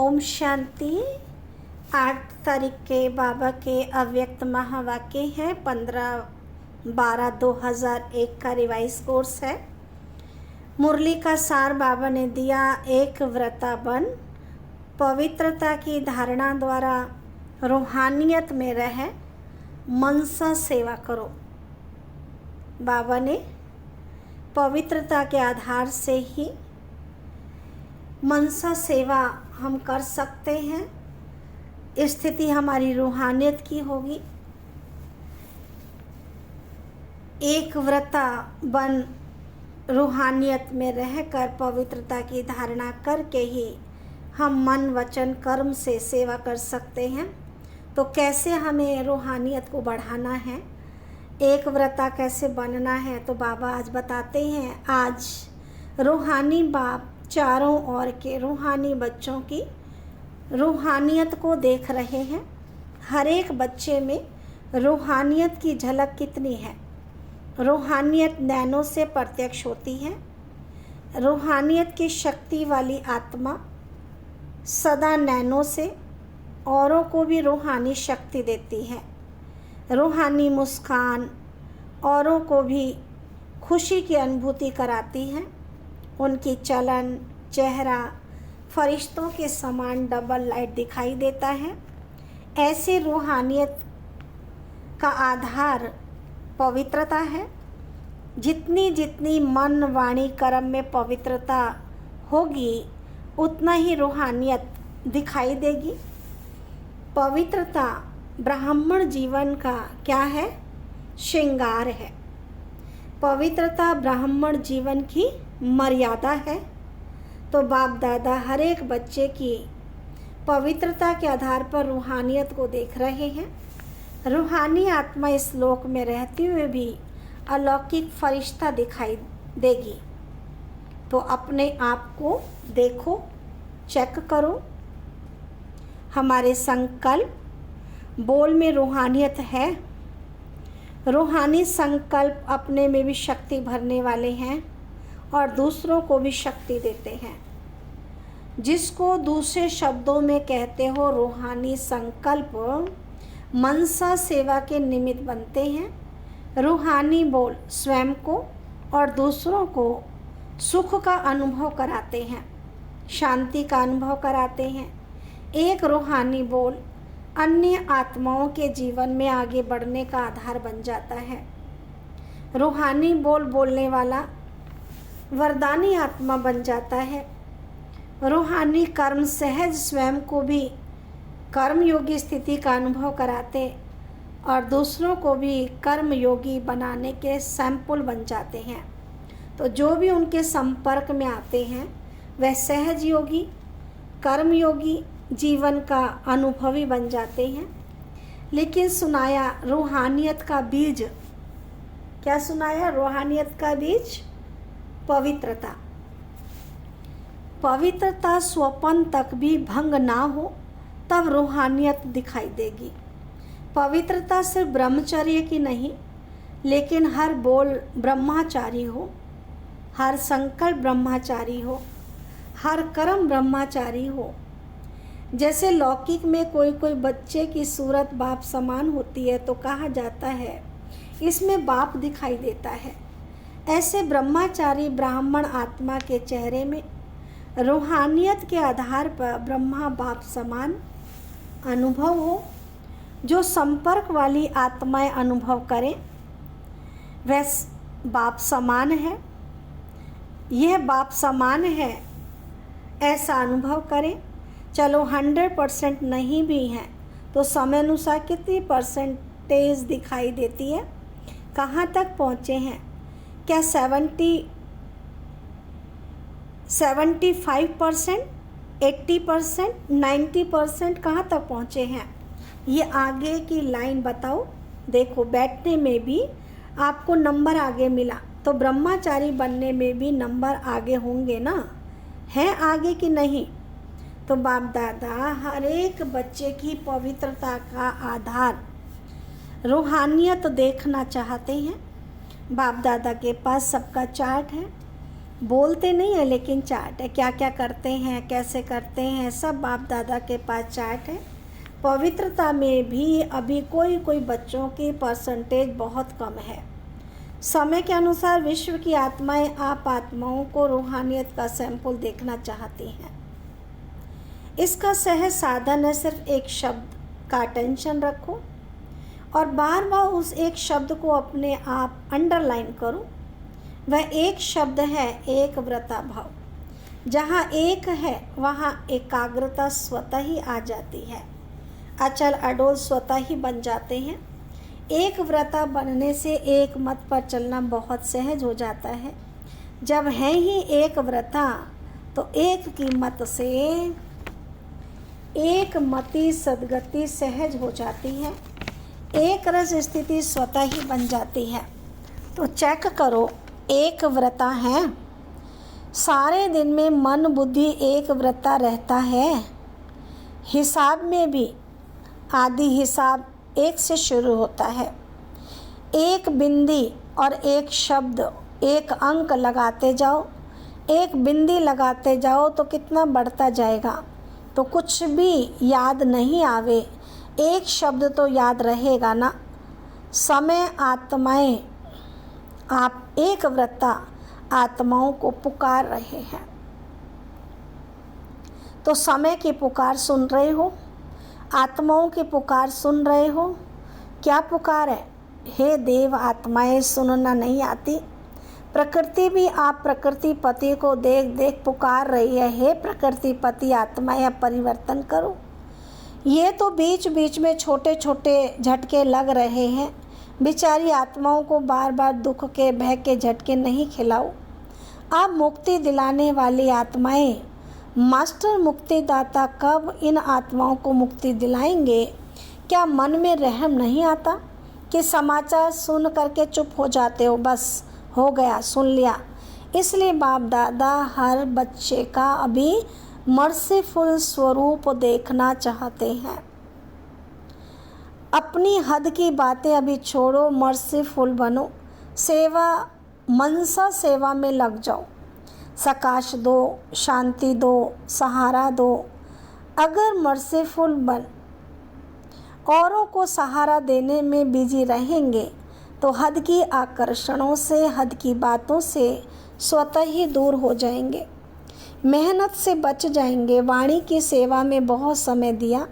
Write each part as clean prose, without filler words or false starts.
ओम शांति। 8 तारीख के बाबा के अव्यक्त महावाक्य हैं। 15/12/2001 का रिवाइज कोर्स है। मुरली का सार बाबा ने दिया। एक व्रता बन, पवित्रता की धारणा द्वारा रूहानियत में रह, मनसा सेवा करो। बाबा ने पवित्रता के आधार से ही मनसा सेवा हम कर सकते हैं। स्थिति हमारी रूहानियत की होगी। एक व्रता बन, रूहानियत में रहकर पवित्रता की धारणा करके ही हम मन वचन कर्म से सेवा कर सकते हैं। तो कैसे हमें रूहानियत को बढ़ाना है, एक व्रता कैसे बनना है, तो बाबा आज बताते हैं। आज रूहानी बाप चारों ओर के रूहानी बच्चों की रूहानियत को देख रहे हैं। हर एक बच्चे में रूहानियत की झलक कितनी है। रूहानियत नैनों से प्रत्यक्ष होती है। रूहानियत की शक्ति वाली आत्मा सदा नैनों से औरों को भी रूहानी शक्ति देती है। रूहानी मुस्कान औरों को भी खुशी की अनुभूति कराती है। उनकी चलन चेहरा फरिश्तों के समान डबल लाइट दिखाई देता है। ऐसी रूहानियत का आधार पवित्रता है। जितनी जितनी मन वाणी कर्म में पवित्रता होगी, उतना ही रूहानियत दिखाई देगी। पवित्रता ब्राह्मण जीवन का क्या है? श्रृंगार है। पवित्रता ब्राह्मण जीवन की मर्यादा है। तो बाप दादा हर एक बच्चे की पवित्रता के आधार पर रूहानियत को देख रहे हैं। रूहानी आत्मा इस लोक में रहते हुए भी अलौकिक फरिश्ता दिखाई देगी। तो अपने आप को देखो, चेक करो। हमारे संकल्प बोल में रूहानियत है। रूहानी संकल्प अपने में भी शक्ति भरने वाले हैं और दूसरों को भी शक्ति देते हैं। जिसको दूसरे शब्दों में कहते हो रूहानी संकल्प, मनसा सेवा के निमित्त बनते हैं। रूहानी बोल स्वयं को और दूसरों को सुख का अनुभव कराते हैं, शांति का अनुभव कराते हैं। एक रूहानी बोल अन्य आत्माओं के जीवन में आगे बढ़ने का आधार बन जाता है। रूहानी बोल बोलने वाला वरदानी आत्मा बन जाता है। रूहानी कर्म सहज स्वयं को भी कर्म योगी स्थिति का अनुभव कराते और दूसरों को भी कर्म योगी बनाने के सैंपल बन जाते हैं। तो जो भी उनके संपर्क में आते हैं वह सहज योगी, कर्म योगी जीवन का अनुभवी बन जाते हैं। लेकिन सुनाया रूहानियत का बीज, क्या सुनाया? रूहानियत का बीज पवित्रता। पवित्रता स्वपन तक भी भंग ना हो तब रूहानियत दिखाई देगी। पवित्रता सिर्फ ब्रह्मचर्य की नहीं, लेकिन हर बोल ब्रह्मचारी हो, हर संकल्प ब्रह्मचारी हो, हर कर्म ब्रह्मचारी हो। जैसे लौकिक में कोई कोई बच्चे की सूरत बाप समान होती है तो कहा जाता है इसमें बाप दिखाई देता है। ऐसे ब्रह्मचारी ब्राह्मण आत्मा के चेहरे में रूहानियत के आधार पर ब्रह्मा बाप समान अनुभव हो। जो संपर्क वाली आत्माएं अनुभव करें वह बाप समान है, यह बाप समान है, ऐसा अनुभव करें। चलो 100% नहीं भी है तो समय अनुसार कितनी परसेंटेज दिखाई देती है, कहाँ तक पहुँचे हैं? क्या 75%, 80%, 90% कहाँ तक पहुँचे हैं? ये आगे की लाइन बताओ। देखो, बैठने में भी आपको नंबर आगे मिला तो ब्रह्मचारी बनने में भी नंबर आगे होंगे ना, हैं आगे कि नहीं? तो बाप दादा हर एक बच्चे की पवित्रता का आधार रूहानियत देखना चाहते हैं। बाप दादा के पास सबका चार्ट है। बोलते नहीं है लेकिन चार्ट है, क्या क्या करते हैं, कैसे करते हैं, सब बाप दादा के पास चार्ट है। पवित्रता में भी अभी कोई कोई बच्चों की परसेंटेज बहुत कम है। समय के अनुसार विश्व की आत्माएं आप आत्माओं को रूहानियत का सैंपल देखना चाहती हैं। इसका सहज साधन है सिर्फ एक शब्द का अटेंशन रखो और बार बार उस एक शब्द को अपने आप अंडरलाइन करो। वह एक शब्द है एक व्रता भाव। जहाँ एक है वहाँ एकाग्रता स्वतः ही आ जाती है, अचल अडोल स्वतः ही बन जाते हैं। एक व्रता बनने से एक मत पर चलना बहुत सहज हो जाता है। जब है ही एक व्रता तो एक की मत से एक मति सद्गति सहज हो जाती है, एक रस स्थिति स्वतः ही बन जाती है। तो चेक करो, एक व्रता है, सारे दिन में मन बुद्धि एक व्रता रहता है। हिसाब में भी आदि हिसाब एक से शुरू होता है। एक बिंदी और एक शब्द, एक अंक लगाते जाओ, एक बिंदी लगाते जाओ तो कितना बढ़ता जाएगा। तो कुछ भी याद नहीं आवे, एक शब्द तो याद रहेगा ना। समय आत्माएं, आप एक व्रता आत्माओं को पुकार रहे हैं। तो समय की पुकार सुन रहे हो, आत्माओं की पुकार सुन रहे हो। क्या पुकार है? हे देव आत्माएं, सुनना नहीं आती? प्रकृति भी आप प्रकृति पति को देख देख पुकार रही है, हे प्रकृति पति आत्माएं अब परिवर्तन करो। ये तो बीच बीच में छोटे छोटे झटके लग रहे हैं। बेचारी आत्माओं को बार बार दुख के भय के झटके नहीं खिलाओ। आप मुक्ति दिलाने वाली आत्माएं, मास्टर मुक्तिदाता कब इन आत्माओं को मुक्ति दिलाएंगे? क्या मन में रहम नहीं आता कि समाचार सुन करके चुप हो जाते हो, बस हो गया, सुन लिया? इसलिए बाप दादा हर बच्चे का अभी मर्सीफुल स्वरूप देखना चाहते हैं। अपनी हद की बातें अभी छोड़ो, मर्सीफुल बनो, सेवा मनसा सेवा में लग जाओ। सकाश दो, शांति दो, सहारा दो। अगर मर्सीफुल बन औरों को सहारा देने में बिजी रहेंगे तो हद की आकर्षणों से, हद की बातों से स्वतः ही दूर हो जाएंगे, मेहनत से बच जाएंगे। वाणी की सेवा में बहुत समय दिया,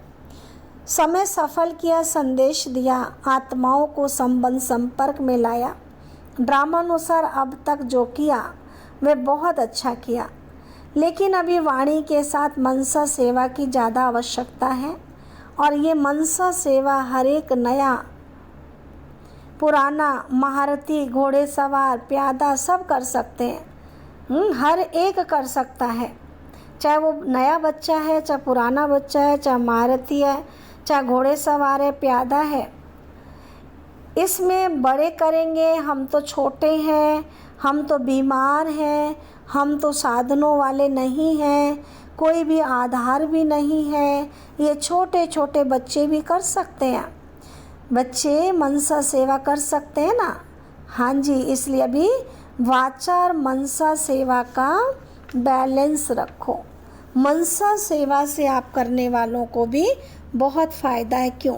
समय सफल किया, संदेश दिया, आत्माओं को संबंध संपर्क में लाया। ड्रामानुसार अब तक जो किया वह बहुत अच्छा किया, लेकिन अभी वाणी के साथ मनसा सेवा की ज़्यादा आवश्यकता है। और ये मनसा सेवा हर एक नया पुराना महारथी, घोड़े सवार, प्यादा सब कर सकते हैं। हर एक कर सकता है, चाहे वो नया बच्चा है, चाहे पुराना बच्चा है, चाहे महारथी है, चाहे घोड़े सवार है, प्यादा है। इसमें बड़े करेंगे, हम तो छोटे हैं, हम तो बीमार हैं, हम तो साधनों वाले नहीं हैं, कोई भी आधार भी नहीं है, ये छोटे छोटे बच्चे भी कर सकते हैं। बच्चे मनसा सेवा कर सकते हैं ना? हाँ जी, इसलिए अभी वाचा और मनसा सेवा का बैलेंस रखो। मनसा सेवा से आप करने वालों को भी बहुत फ़ायदा है। क्यों?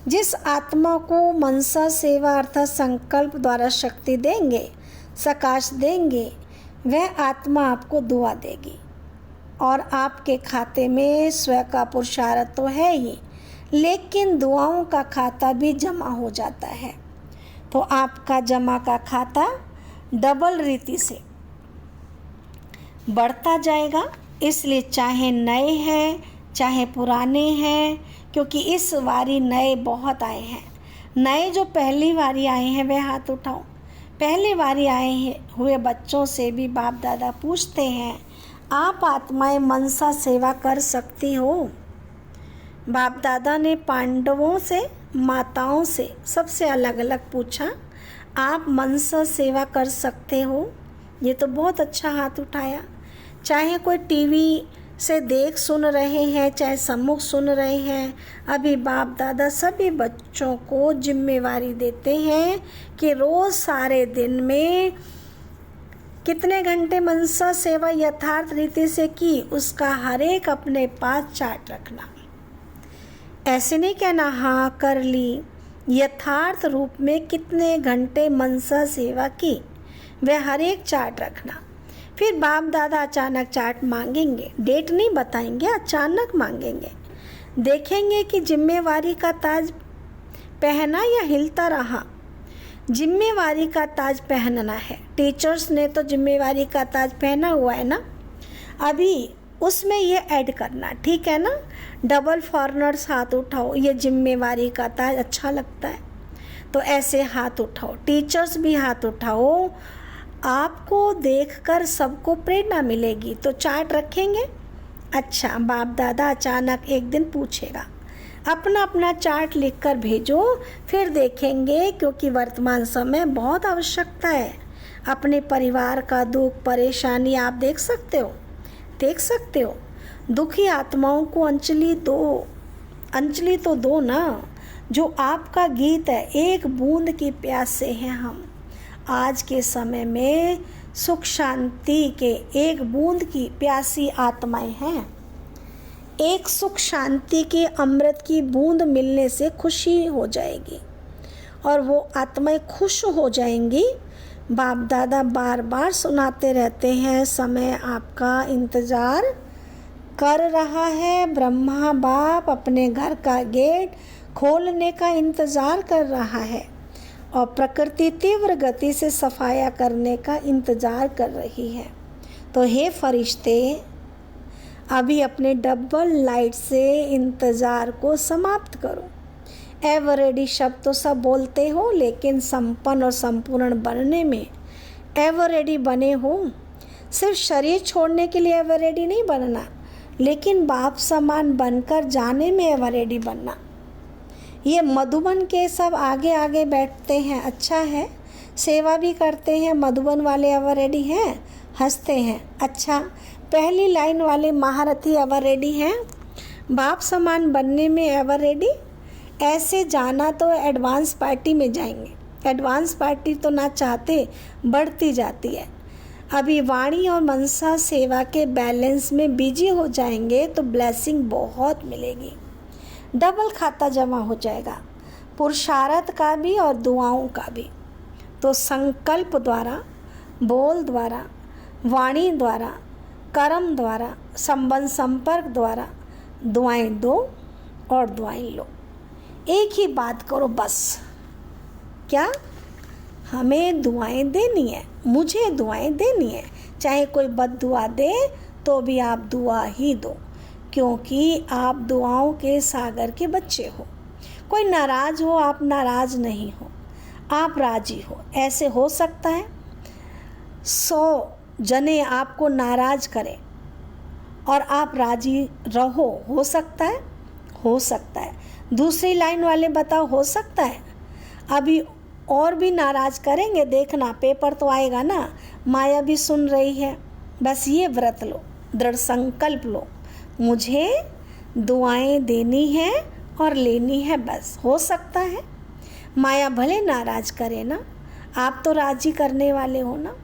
जिस आत्मा को मनसा सेवा अर्थात संकल्प द्वारा शक्ति देंगे, सकाश देंगे, वह आत्मा आपको दुआ देगी। और आपके खाते में स्वयं का पुरुषार्थ तो है ही, लेकिन दुआओं का खाता भी जमा हो जाता है। तो आपका जमा का खाता डबल रीति से बढ़ता जाएगा। इसलिए चाहे नए हैं चाहे पुराने हैं, क्योंकि इस बारी नए बहुत आए हैं। नए जो पहली बारी आए हैं वे हाथ उठाओ। पहली बारी आए हुए बच्चों से भी बाप दादा पूछते हैं, आप आत्माएं मनसा सेवा कर सकती हो? बाप दादा ने पांडवों से, माताओं से सबसे अलग अलग पूछा, आप मनसा सेवा कर सकते हो? ये तो बहुत अच्छा हाथ उठाया। चाहे कोई टीवी से देख सुन रहे हैं, चाहे सम्मुख सुन रहे हैं, अभी बाप दादा सभी बच्चों को जिम्मेवारी देते हैं कि रोज़ सारे दिन में कितने घंटे मनसा सेवा यथार्थ रीति से की, उसका हर एक अपने पास चार्ट रखना। ऐसे नहीं कहना हाँ कर ली। यथार्थ रूप में कितने घंटे मनसा सेवा की, वह हर एक चार्ट रखना। फिर बाप दादा अचानक चार्ट मांगेंगे, डेट नहीं बताएंगे, अचानक मांगेंगे। देखेंगे कि जिम्मेवारी का ताज पहना या हिलता रहा। जिम्मेवारी का ताज पहनना है। टीचर्स ने तो जिम्मेवारी का ताज पहना हुआ है ना, अभी उसमें ये ऐड करना, ठीक है ना। डबल फॉरनर्स हाथ उठाओ, ये जिम्मेवारी का ताज अच्छा लगता है तो ऐसे हाथ उठाओ। टीचर्स भी हाथ उठाओ, आपको देखकर सबको प्रेरणा मिलेगी। तो चार्ट रखेंगे। अच्छा, बाप दादा अचानक एक दिन पूछेगा, अपना अपना चार्ट लिखकर भेजो, फिर देखेंगे, क्योंकि वर्तमान समय बहुत आवश्यकता है। अपने परिवार का दुख परेशानी आप देख सकते हो, देख सकते हो। दुखी आत्माओं को अंजलि तो दो ना। जो आपका गीत है, एक बूंद की प्यास से हैं हम। आज के समय में सुख शांति के एक बूंद की प्यासी आत्माएं हैं। एक सुख शांति के अमृत की बूंद मिलने से खुशी हो जाएगी और वो आत्माएं खुश हो जाएंगी। बाप दादा बार बार सुनाते रहते हैं, समय आपका इंतज़ार कर रहा है। ब्रह्मा बाप अपने घर का गेट खोलने का इंतज़ार कर रहा है और प्रकृति तीव्र गति से सफाया करने का इंतज़ार कर रही है। तो हे फरिश्ते, अभी अपने डबल लाइट से इंतज़ार को समाप्त करो। एवर रेडी शब्द तो सब बोलते हो, लेकिन संपन्न और संपूर्ण बनने में एवर रेडी बने हो। सिर्फ शरीर छोड़ने के लिए एवर रेडी नहीं बनना, लेकिन बाप समान बनकर जाने में एवर रेडी बनना। ये मधुबन के सब आगे आगे बैठते हैं, अच्छा है, सेवा भी करते हैं। मधुबन वाले एवर रेडी हैं, हंसते हैं। अच्छा, पहली लाइन वाले महारथी एवर रेडी हैं, बाप समान बनने में एवर रेडी। ऐसे जाना तो एडवांस पार्टी में जाएंगे। एडवांस पार्टी तो ना चाहते बढ़ती जाती है। अभी वाणी और मनसा सेवा के बैलेंस में बिजी हो जाएंगे तो ब्लेसिंग बहुत मिलेगी, डबल खाता जमा हो जाएगा, पुरुषार्थ का भी और दुआओं का भी। तो संकल्प द्वारा, बोल द्वारा, वाणी द्वारा, कर्म द्वारा, संबंध संपर्क द्वारा दुआएं दो और दुआएं लो। एक ही बात करो बस, क्या हमें दुआएं देनी है, मुझे दुआएं देनी है। चाहे कोई बद दुआ दे तो भी आप दुआ ही दो, क्योंकि आप दुआओं के सागर के बच्चे हो। कोई नाराज़ हो, आप नाराज़ नहीं हो, आप राजी हो। ऐसे हो सकता है 100 जने आपको नाराज़ करें और आप राजी रहो, हो सकता है, हो सकता है। दूसरी लाइन वाले बताओ, हो सकता है। अभी और भी नाराज़ करेंगे, देखना पेपर तो आएगा ना। माया भी सुन रही है। बस ये व्रत लो, दृढ़ संकल्प लो, मुझे दुआएं देनी है और लेनी है, बस। हो सकता है माया भले नाराज़ करे ना, आप तो राजी करने वाले हो ना।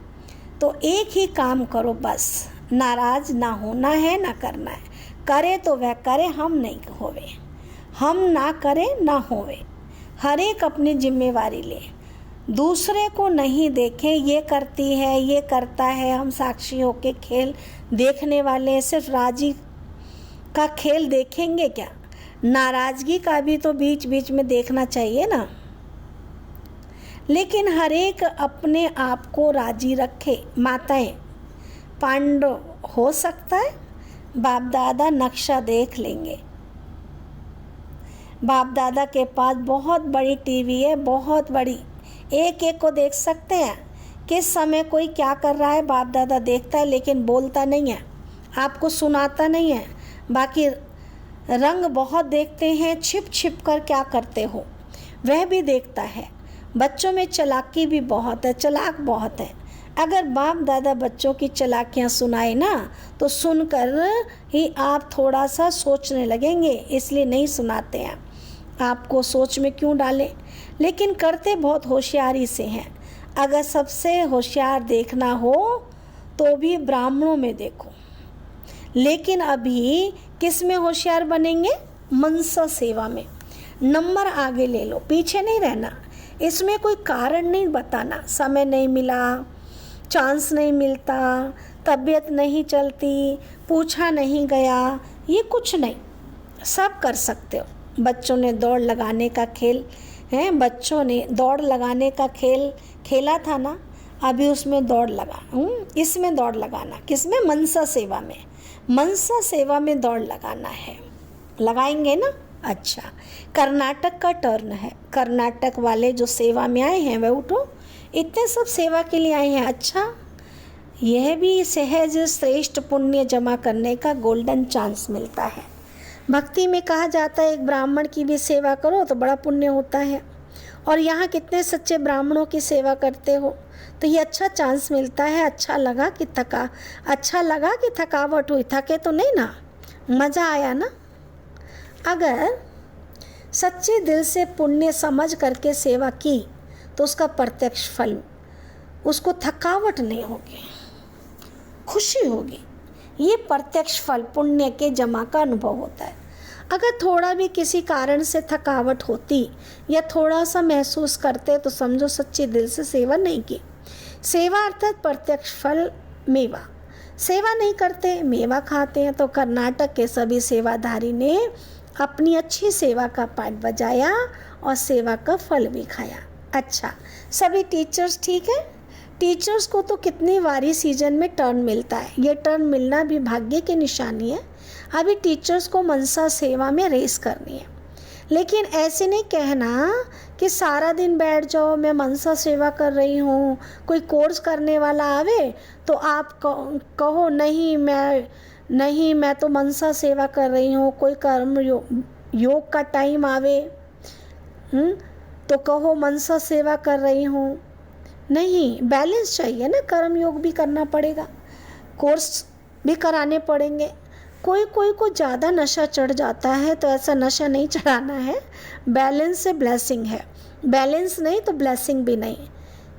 तो एक ही काम करो बस, नाराज़ ना होना है ना करना है। करे तो वह करे, हम नहीं होवे, हम ना करें ना होवे। हर एक अपनी जिम्मेवारी ले, दूसरे को नहीं देखें, ये करती है, ये करता है। हम साक्षी होके खेल देखने वाले, सिर्फ राजी का खेल देखेंगे क्या? नाराज़गी का भी तो बीच बीच में देखना चाहिए ना। लेकिन हर एक अपने आप को राजी रखे। माताएं पांडव हो सकता है, बाप दादा नक्शा देख लेंगे। बाप दादा के पास बहुत बड़ी टीवी है, बहुत बड़ी, एक एक को देख सकते हैं। किस समय कोई क्या कर रहा है बाप दादा देखता है, लेकिन बोलता नहीं है, आपको सुनाता नहीं है। बाकी रंग बहुत देखते हैं, छिप छिप कर क्या करते हो वह भी देखता है। बच्चों में चालाकी भी बहुत है, चालाक बहुत है। अगर बाप दादा बच्चों की चालाकियाँ सुनाए ना, तो सुनकर ही आप थोड़ा सा सोचने लगेंगे, इसलिए नहीं सुनाते हैं। आपको सोच में क्यों डालें, लेकिन करते बहुत होशियारी से हैं। अगर सबसे होशियार देखना हो तो भी ब्राह्मणों में देखो। लेकिन अभी किस में होशियार बनेंगे? मनसा सेवा में। नंबर आगे ले लो, पीछे नहीं रहना। इसमें कोई कारण नहीं बताना, समय नहीं मिला, चांस नहीं मिलता, तबीयत नहीं चलती, पूछा नहीं गया, ये कुछ नहीं, सब कर सकते हो। बच्चों ने दौड़ लगाने का खेल है, बच्चों ने दौड़ लगाने का खेल खेला था ना, अभी उसमें दौड़ लगा, इसमें दौड़ लगाना, किसमें? मनसा सेवा में। मनसा सेवा में दौड़ लगाना है, लगाएंगे ना? अच्छा, कर्नाटक का टर्न है। कर्नाटक वाले जो सेवा में आए हैं वह उठो, इतने सब सेवा के लिए आए हैं। अच्छा, यह भी सहज श्रेष्ठ पुण्य जमा करने का गोल्डन चांस मिलता है। भक्ति में कहा जाता है एक ब्राह्मण की भी सेवा करो तो बड़ा पुण्य होता है, और यहाँ कितने सच्चे ब्राह्मणों की सेवा करते हो तो ये अच्छा चांस मिलता है। अच्छा लगा कि थकावट हुई, थके तो नहीं ना, मज़ा आया ना? अगर सच्चे दिल से पुण्य समझ करके सेवा की तो उसका प्रत्यक्ष फल, उसको थकावट नहीं होगी, खुशी होगी। ये प्रत्यक्ष फल पुण्य के जमा का अनुभव होता है। अगर थोड़ा भी किसी कारण से थकावट होती या थोड़ा सा महसूस करते तो समझो सच्चे दिल से सेवा नहीं की। सेवा अर्थात प्रत्यक्ष फल मेवा। सेवा नहीं करते, मेवा खाते हैं। तो कर्नाटक के सभी सेवाधारी ने अपनी अच्छी सेवा का पाठ बजाया और सेवा का फल भी खाया। अच्छा, सभी टीचर्स ठीक है? टीचर्स को तो कितनी बारी सीजन में टर्न मिलता है, ये टर्न मिलना भी भाग्य की निशानी है। अभी टीचर्स को मनसा सेवा में रेस करनी है, लेकिन ऐसे नहीं कहना कि सारा दिन बैठ जाओ मैं मनसा सेवा कर रही हूँ। कोई कोर्स करने वाला आवे तो आप कहो नहीं मैं तो मनसा सेवा कर रही हूँ। कोई कर्म योग का टाइम आवे तो कहो मनसा सेवा कर रही हूँ। नहीं, बैलेंस चाहिए ना, कर्म योग भी करना पड़ेगा, कोर्स भी कराने पड़ेंगे। कोई को ज़्यादा नशा चढ़ जाता है तो ऐसा नशा नहीं चढ़ाना है। बैलेंस से ब्लेसिंग है, बैलेंस नहीं तो ब्लेसिंग भी नहीं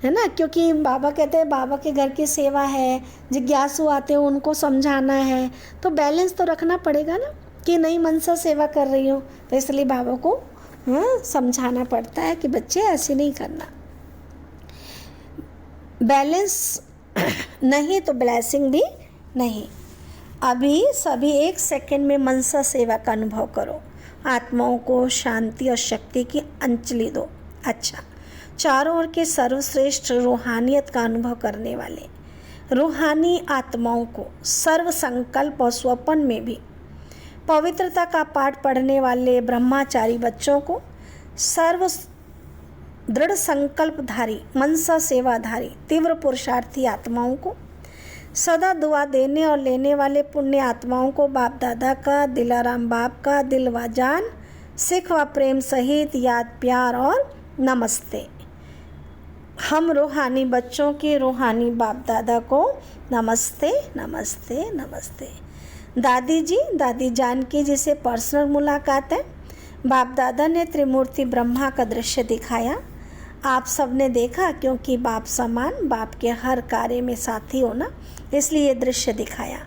है ना। क्योंकि बाबा कहते हैं बाबा के घर की सेवा है, जिज्ञासु आते हैं उनको समझाना है, तो बैलेंस तो रखना पड़ेगा ना कि नहीं मनसा सेवा कर रही हूँ तो इसलिए बाबा को समझाना पड़ता है कि बच्चे ऐसे नहीं करना। बैलेंस नहीं तो ब्लेसिंग भी नहीं। अभी सभी 1 सेकंड में मनसा सेवा का अनुभव करो। आत्माओं को शांति और शक्ति की अंजलि दो। अच्छा, चारों ओर के सर्वश्रेष्ठ रूहानियत का अनुभव करने वाले रूहानी आत्माओं को सर्व संकल्प और स्वप्न में भी पवित्रता का पाठ पढ़ने वाले ब्रह्मचारी बच्चों को सर्व दृढ़ संकल्पधारी मनसा सेवाधारी तीव्र पुरुषार्थी आत्माओं को सदा दुआ देने और लेने वाले पुण्य आत्माओं को बाप दादा का, दिलाराम बाप का दिल व जान, सिख व प्रेम सहित याद प्यार और नमस्ते। हम रूहानी बच्चों के रूहानी बाप दादा को नमस्ते नमस्ते नमस्ते। दादी जी, दादी जानकी जी से पर्सनल मुलाकात है। बाप दादा ने त्रिमूर्ति ब्रह्मा का दृश्य दिखाया। आप सब ने देखा, क्योंकि बाप समान, बाप के हर कार्य में साथी हो ना, इसलिए ये दृश्य दिखाया।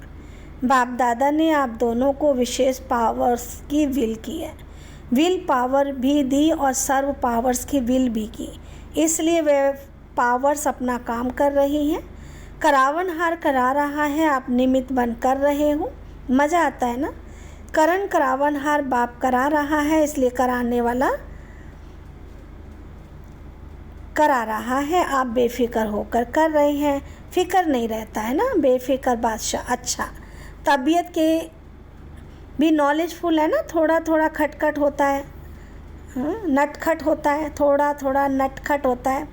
बाप दादा ने आप दोनों को विशेष पावर्स की विल की है, विल पावर भी दी और सर्व पावर्स की विल भी की, इसलिए वे पावर्स अपना काम कर रही हैं। करावनहार करा रहा है, आप निमित्त बन कर रहे हो। मज़ा आता है ना। करण करावनहार बाप करा रहा है, इसलिए कराने वाला करा रहा है। आप बेफिक्र होकर कर रहे हैं, फिक्र नहीं रहता है ना, बेफिक्र बादशाह। अच्छा, तबीयत के भी नॉलेजफुल है ना, थोड़ा थोड़ा खटखट होता है, नटखट होता है, थोड़ा थोड़ा नटखट होता है,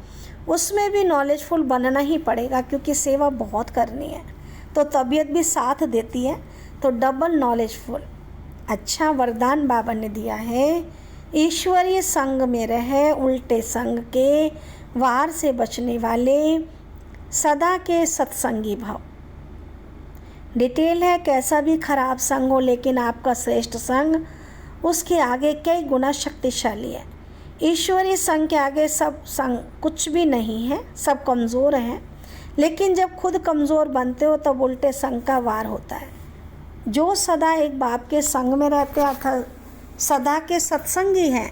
उसमें भी नॉलेजफुल बनना ही पड़ेगा क्योंकि सेवा बहुत करनी है। तो तबीयत भी साथ देती है तो डबल नॉलेजफुल। अच्छा वरदान बाबा ने दिया है, ईश्वरीय संग में रहे, उल्टे संग के वार से बचने वाले, सदा के सत्संगी भाव। डिटेल है, कैसा भी खराब संग हो लेकिन आपका श्रेष्ठ संग उसके आगे कई गुना शक्तिशाली है। ईश्वरीय संग के आगे सब संग कुछ भी नहीं है, सब कमज़ोर हैं, लेकिन जब खुद कमज़ोर बनते हो तब उल्टे संग का वार होता है। जो सदा एक बाप के संग में रहते हैं अर्थात सदा के सत्संगी हैं,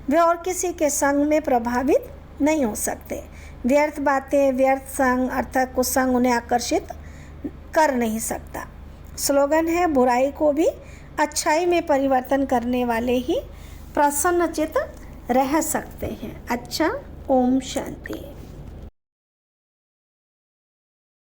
वे और किसी के संग में प्रभावित नहीं हो सकते। व्यर्थ बातें, व्यर्थ संग अर्थात कुसंग उन्हें आकर्षित कर नहीं सकता। स्लोगन है, बुराई को भी अच्छाई में परिवर्तन करने वाले ही प्रसन्नचित्त रह सकते हैं। अच्छा, ओम शांति।